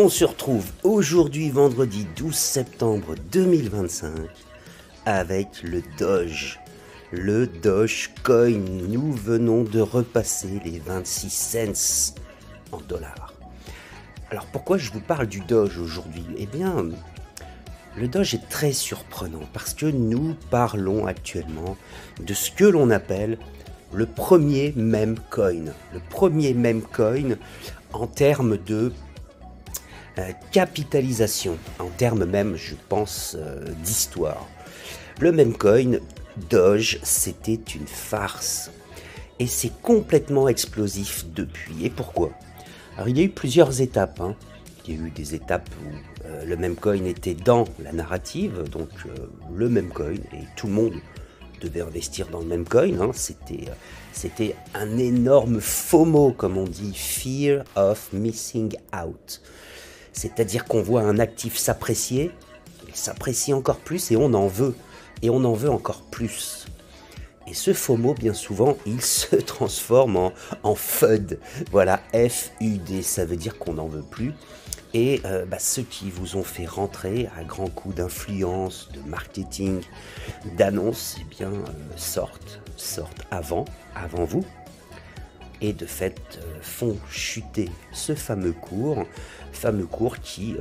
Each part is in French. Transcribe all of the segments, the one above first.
On se retrouve aujourd'hui vendredi 12 septembre 2025 avec le Doge. Le Dogecoin, nous venons de repasser les 26 cents en dollars. Alors pourquoi je vous parle du Doge aujourd'hui? Eh bien, le Doge est très surprenant parce que nous parlons actuellement de ce que l'on appelle le premier meme coin. Le premier meme coin en termes de capitalisation, en termes même, je pense, d'histoire. Le meme coin, Doge, c'était une farce. Et c'est complètement explosif depuis. Et pourquoi? Alors, il y a eu plusieurs étapes. Il y a eu des étapes où le meme coin était dans la narrative, donc le meme coin, et tout le monde devait investir dans le meme coin. C'était un énorme FOMO, comme on dit, Fear of Missing Out. C'est-à-dire qu'on voit un actif s'apprécier, il s'apprécie encore plus et on en veut. Et on en veut encore plus. Et ce FOMO, bien souvent, il se transforme en FUD. Voilà, F-U-D, ça veut dire qu'on n'en veut plus. Et ceux qui vous ont fait rentrer à grands coups d'influence, de marketing, d'annonces, eh bien, sortent avant vous. Et de fait font chuter ce fameux cours qui,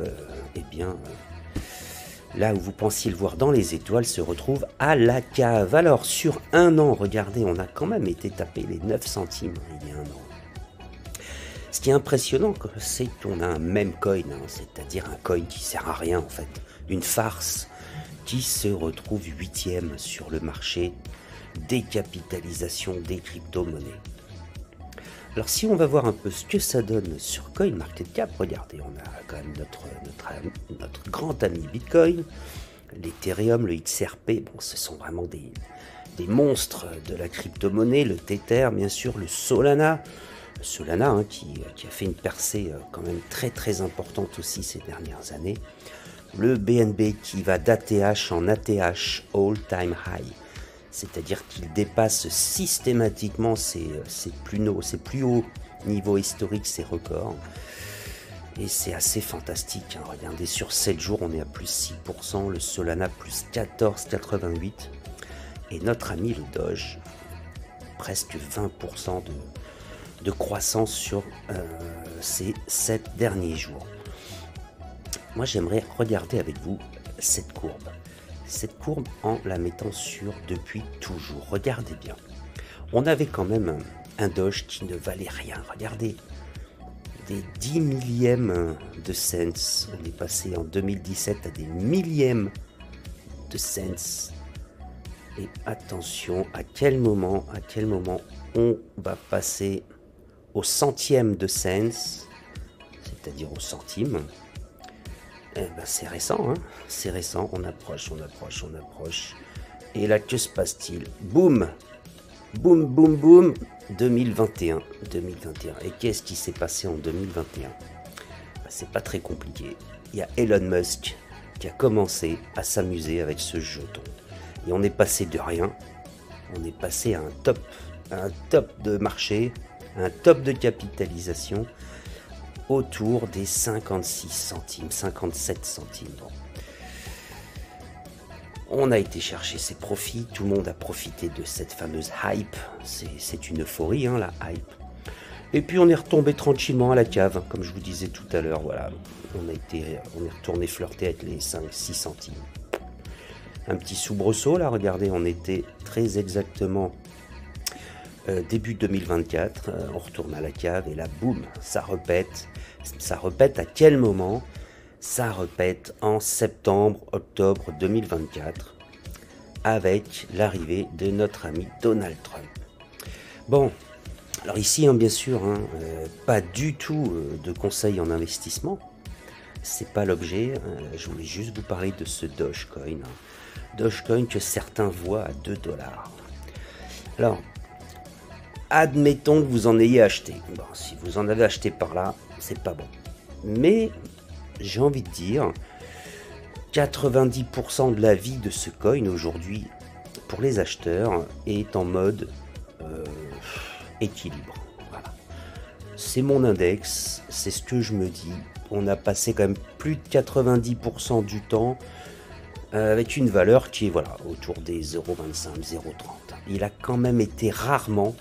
là où vous pensiez le voir dans les étoiles, se retrouve à la cave. Alors sur un an, regardez, on a quand même été taper les 9 centimes il y a un an. Ce qui est impressionnant, c'est qu'on a un meme coin, c'est-à-dire un coin qui sert à rien en fait, une farce qui se retrouve 8e sur le marché des capitalisations des crypto-monnaies. Alors si on va voir un peu ce que ça donne sur CoinMarketCap, regardez, on a quand même notre grand ami Bitcoin, l'Ethereum, le XRP, bon ce sont vraiment des monstres de la crypto-monnaie, le Tether bien sûr, le Solana, qui a fait une percée quand même très très importante aussi ces dernières années, le BNB qui va d'ATH en ATH, all time high. C'est-à-dire qu'il dépasse systématiquement ses plus hauts niveaux historiques, ses records. Et c'est assez fantastique. Regardez, sur 7 jours, on est à plus 6%, le Solana plus 14,88%. Et notre ami le Doge, presque 20% de croissance sur ces 7 derniers jours. Moi, j'aimerais regarder avec vous cette courbe. Cette courbe en la mettant sur depuis toujours. Regardez bien. On avait quand même un Doge qui ne valait rien. Regardez. Des 10 millièmes de cents. On est passé en 2017 à des millièmes de cents. Et attention, à quel moment on va passer au centième de cents, c'est-à-dire au centime. C'est récent, c'est récent, on approche. Et là, que se passe-t-il? Boum, 2021. Et qu'est-ce qui s'est passé en 2021? C'est pas très compliqué. Il y a Elon Musk qui a commencé à s'amuser avec ce jeton. Et on est passé de rien, on est passé à un top de marché, un top de capitalisation, autour des 56 centimes, 57 centimes. Bon. On a été chercher ses profits, tout le monde a profité de cette fameuse hype, c'est une euphorie, la hype. Et puis on est retombé tranquillement à la cave, comme je vous disais tout à l'heure, voilà. On est retourné flirter avec les 5-6 centimes. Un petit soubresaut, là, regardez, on était très exactement début 2024, on retourne à la cave et là, boum, ça repète. Ça repète à quel moment? Ça repète en septembre-octobre 2024 avec l'arrivée de notre ami Donald Trump. Bon, alors ici, bien sûr, pas du tout de conseils en investissement. C'est pas l'objet. Je voulais juste vous parler de ce Dogecoin. Dogecoin que certains voient à 2 $. Alors, admettons que vous en ayez acheté. Bon, si vous en avez acheté par là, c'est pas bon. Mais j'ai envie de dire 90% de la vie de ce coin aujourd'hui pour les acheteurs est en mode équilibre. Voilà. C'est mon index, c'est ce que je me dis. on a passé quand même plus de 90% du temps avec une valeur qui est voilà, autour des 0,25, 0,30. Il a quand même été rarement,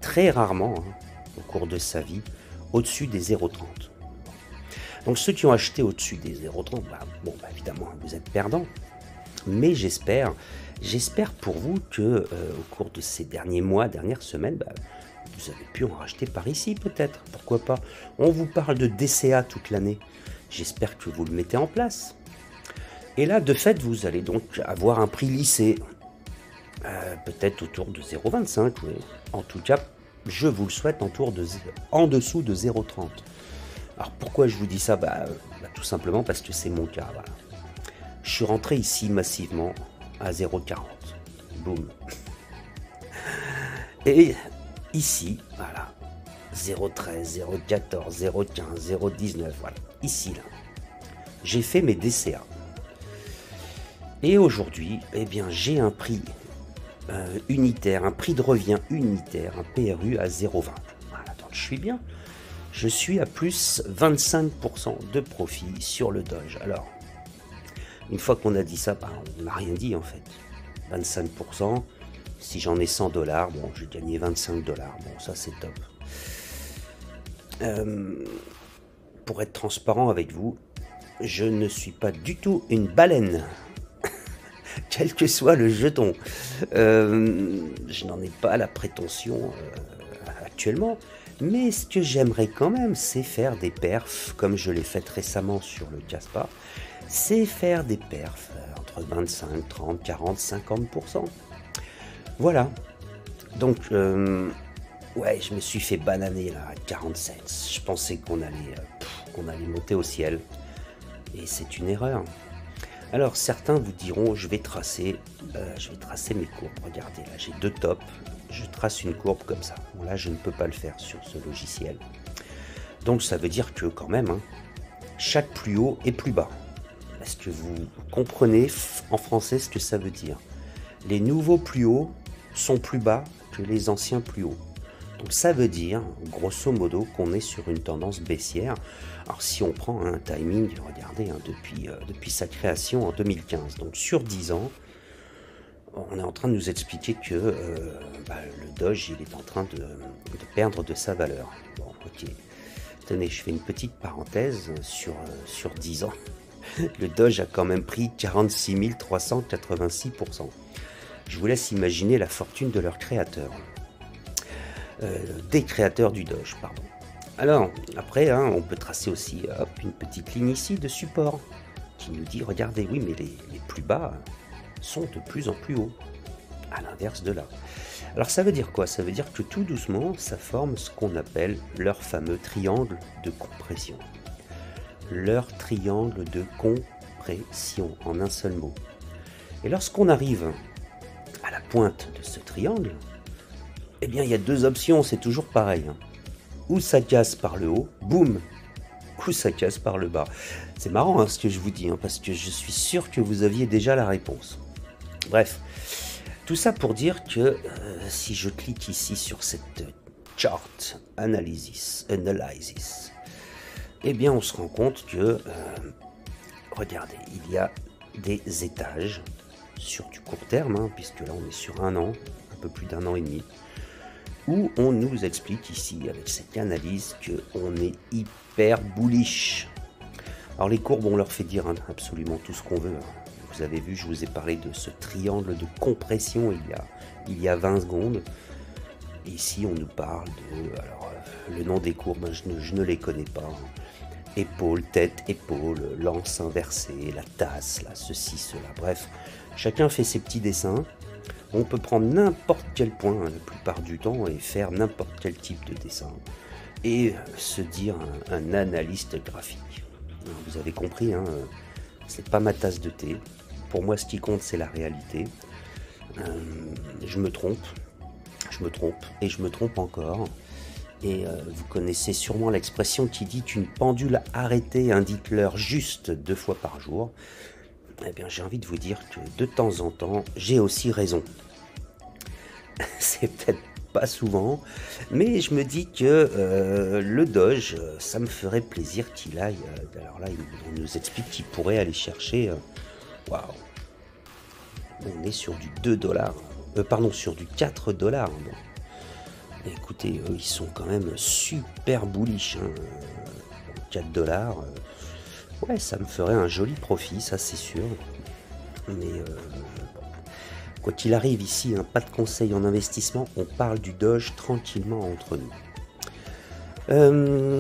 très rarement, hein, au cours de sa vie, au-dessus des 0,30. Donc ceux qui ont acheté au-dessus des 0,30, évidemment, vous êtes perdants. Mais j'espère pour vous que au cours de ces derniers mois, dernières semaines, vous avez pu en racheter par ici peut-être, pourquoi pas. On vous parle de DCA toute l'année, j'espère que vous le mettez en place. Et là, de fait, vous allez donc avoir un prix lissé, peut-être autour de 0,25, mais en tout cas, je vous le souhaite en dessous de 0,30. Alors pourquoi je vous dis ça? Tout simplement parce que c'est mon cas, voilà. Je suis rentré ici massivement à 0,40. Boum. Et ici, voilà, 0,13, 0,14, 0,15, 0,19, voilà, ici, là. J'ai fait mes DCA. Et aujourd'hui, eh bien, j'ai un prix unitaire, un prix de revient unitaire, un PRU à 0,20. Voilà, donc je suis bien. Je suis à plus 25% de profit sur le Doge. Alors, une fois qu'on a dit ça, on n'a rien dit en fait. 25%, si j'en ai 100 $, bon, j'ai gagné 25 $. Bon, ça c'est top. Pour être transparent avec vous, je ne suis pas du tout une baleine. Quel que soit le jeton. Je n'en ai pas la prétention actuellement. Mais ce que j'aimerais quand même, c'est faire des perfs, comme je l'ai fait récemment sur le Caspa. C'est faire des perfs entre 25, 30, 40, 50%. Voilà. Donc, ouais, je me suis fait bananer là à 47. Je pensais qu'on allait monter au ciel. Et c'est une erreur. Alors, certains vous diront, je vais tracer mes courbes. Regardez, là, j'ai deux tops. Je trace une courbe comme ça. Bon, là, je ne peux pas le faire sur ce logiciel. Donc, ça veut dire que quand même, hein, chaque plus haut est plus bas. Est-ce que vous comprenez en français ce que ça veut dire? Les nouveaux plus hauts sont plus bas que les anciens plus hauts. Donc ça veut dire, grosso modo, qu'on est sur une tendance baissière. Alors si on prend un timing, regardez, hein, depuis sa création en 2015, donc sur 10 ans, on est en train de nous expliquer que le Doge, il est en train de perdre de sa valeur. Bon, ok. Tenez, je fais une petite parenthèse sur 10 ans. Le Doge a quand même pris 46 386%. Je vous laisse imaginer la fortune de leur créateur. Des créateurs du Doge, pardon. Alors, après, hein, on peut tracer aussi une petite ligne ici de support qui nous dit, regardez, oui, mais les plus bas sont de plus en plus hauts, à l'inverse de là. Alors ça veut dire quoi? Ça veut dire que tout doucement, ça forme ce qu'on appelle leur fameux triangle de compression. Leur triangle de compression, en un seul mot. Et lorsqu'on arrive à la pointe de ce triangle, eh bien il y a deux options, c'est toujours pareil. Hein. Ou ça casse par le haut, boum, ou ça casse par le bas. C'est marrant hein, ce que je vous dis, hein, parce que je suis sûr que vous aviez déjà la réponse. Bref, tout ça pour dire que si je clique ici sur cette chart analysis, eh bien on se rend compte que, regardez, il y a des étages sur du court terme, hein, puisque là on est sur un an, un peu plus d'un an et demi, où on nous explique ici, avec cette analyse, qu'on est hyper bullish. Alors les courbes, on leur fait dire hein, absolument tout ce qu'on veut. Hein. Vous avez vu, je vous ai parlé de ce triangle de compression il y a 20 secondes. Et ici, on nous parle de... Alors, le nom des courbes, je ne les connais pas. Hein. Épaule, tête, épaule, lance inversée, la tasse, là, ceci, cela. Bref, chacun fait ses petits dessins. On peut prendre n'importe quel point la plupart du temps et faire n'importe quel type de dessin. Et se dire un analyste graphique. Alors, vous avez compris, hein, c'est pas ma tasse de thé. Pour moi, ce qui compte, c'est la réalité. Je me trompe, et je me trompe encore. Et vous connaissez sûrement l'expression qui dit qu'une pendule arrêtée indique l'heure juste 2 fois par jour. Eh bien, j'ai envie de vous dire que de temps en temps, j'ai aussi raison. C'est peut-être pas souvent, mais je me dis que le Doge, ça me ferait plaisir qu'il aille. Alors là, il nous explique qu'il pourrait aller chercher. Waouh! On est sur du 2 dollars. Pardon, sur du 4 dollars. Bon. Écoutez, eux, ils sont quand même super bullish. 4 dollars. Ouais, ça me ferait un joli profit, ça c'est sûr. Mais quoi qu'il arrive ici, hein, pas de conseils en investissement, on parle du Doge tranquillement entre nous.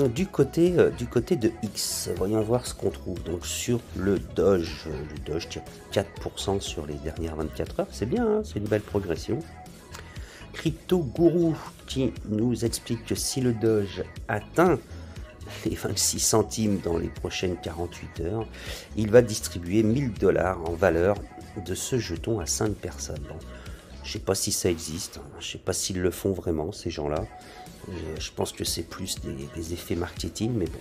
Du côté de X, voyons voir ce qu'on trouve. Donc sur le Doge tire 4% sur les dernières 24 heures, c'est bien, hein, c'est une belle progression. Crypto Guru qui nous explique que si le Doge atteint les 26 centimes dans les prochaines 48 heures, il va distribuer 1000 dollars en valeur de ce jeton à 5 personnes. Bon, je sais pas si ça existe, hein, je sais pas s'ils le font vraiment ces gens-là. Je pense que c'est plus des effets marketing, mais bon.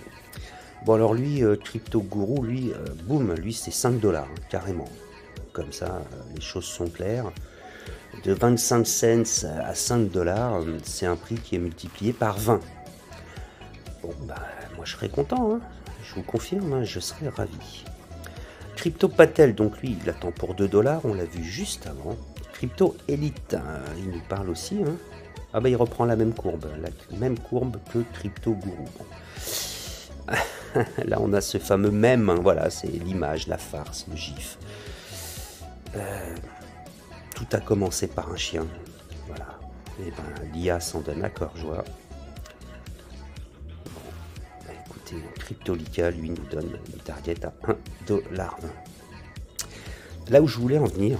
Bon alors lui, Crypto Guru, lui, boum, lui c'est 5 dollars, hein, carrément. Comme ça, les choses sont claires. De 25 cents à 5 dollars, c'est un prix qui est multiplié par 20. Bon, bah, moi je serais content, hein. Je vous confirme, hein, je serais ravi. Crypto Patel, donc lui, il attend pour 2 dollars, on l'a vu juste avant. Crypto Elite, il nous parle aussi, hein. Ah bah il reprend la même courbe que Crypto Guru. Bon. Là on a ce fameux mème, hein, voilà, c'est l'image, la farce, le gif. Tout a commencé par un chien, voilà. Et ben l'IA s'en donne accord, joie. Bon, écoutez, Cryptolika lui nous donne une target à 1 dollar. Là où je voulais en venir,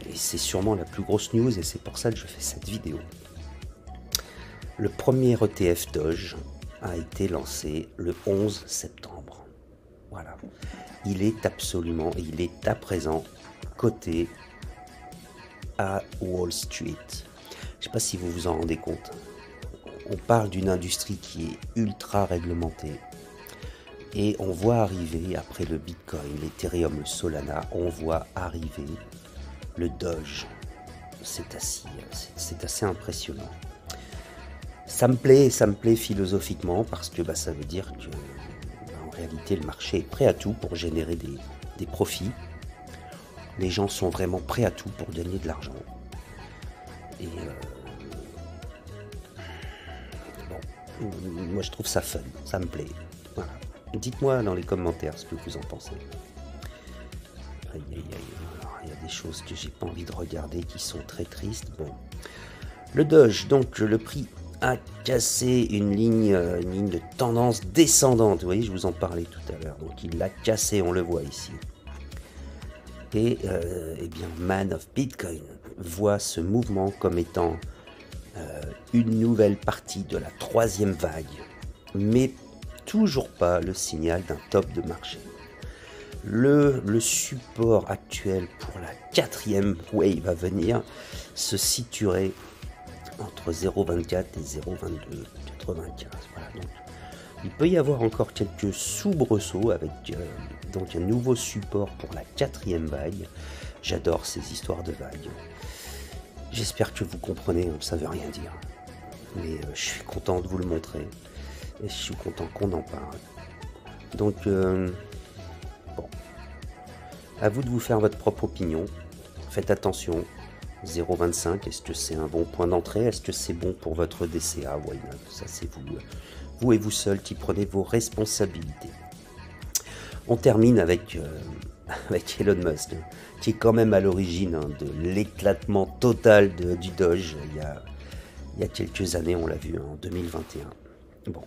et c'est sûrement la plus grosse news et c'est pour ça que je fais cette vidéo. Le premier ETF Doge a été lancé le 11 septembre. Voilà. Il est à présent coté à Wall Street. Je ne sais pas si vous vous en rendez compte. On parle d'une industrie qui est ultra réglementée. Et on voit arriver, après le Bitcoin, l'Ethereum, le Solana, on voit arriver le Doge. C'est assez impressionnant. Ça me plaît philosophiquement parce que ça veut dire que en réalité le marché est prêt à tout pour générer des profits. Les gens sont vraiment prêts à tout pour gagner de l'argent. Et bon, moi je trouve ça fun, ça me plaît. Voilà. Dites-moi dans les commentaires ce que vous en pensez. Aïe, aïe, aïe. Alors, il y a des choses que j'ai pas envie de regarder qui sont très tristes. Bon. Le Doge, donc le prix a cassé une ligne de tendance descendante. Vous voyez, je vous en parlais tout à l'heure. Donc il l'a cassé, on le voit ici. Et eh bien, Man of Bitcoin voit ce mouvement comme étant une nouvelle partie de la troisième vague, mais toujours pas le signal d'un top de marché. Le support actuel pour la quatrième wave à venir se situerait entre 0,24 et 0,22,95. Voilà, donc il peut y avoir encore quelques soubresauts avec donc un nouveau support pour la quatrième vague. J'adore ces histoires de vagues. J'espère que vous comprenez, ça veut rien dire. Mais je suis content de vous le montrer. Et je suis content qu'on en parle. Donc, bon. À vous de vous faire votre propre opinion. Faites attention. 0,25, est-ce que c'est un bon point d'entrée? Est-ce que c'est bon pour votre DCA? Why not? Ça, c'est vous et vous seul qui prenez vos responsabilités. On termine avec Elon Musk, qui est quand même à l'origine de l'éclatement total du Doge. Il y a quelques années, on l'a vu, en 2021. Bon,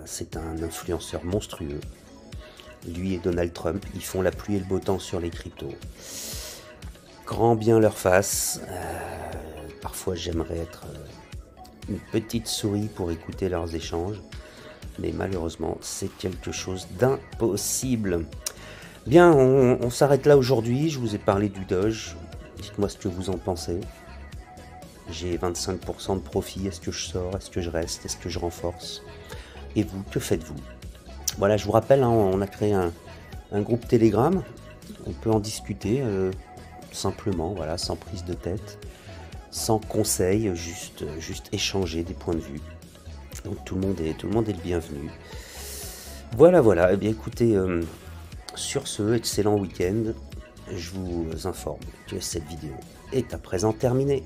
c'est un influenceur monstrueux. Lui et Donald Trump, ils font la pluie et le beau temps sur les cryptos. Grand bien leur face. Parfois j'aimerais être une petite souris pour écouter leurs échanges, mais malheureusement c'est quelque chose d'impossible. Bien, on s'arrête là aujourd'hui. Je vous ai parlé du Doge. Dites-moi ce que vous en pensez. J'ai 25% de profit. Est-ce que je sors? Est-ce que je reste? Est-ce que je renforce? Et vous, que faites-vous? Voilà, je vous rappelle, hein, on a créé un groupe Telegram. On peut en discuter simplement, voilà, sans prise de tête. sans conseil, juste échanger des points de vue. Donc tout le monde est le bienvenu. Voilà, voilà. Eh bien écoutez, sur ce excellent week-end, je vous informe que cette vidéo est à présent terminée.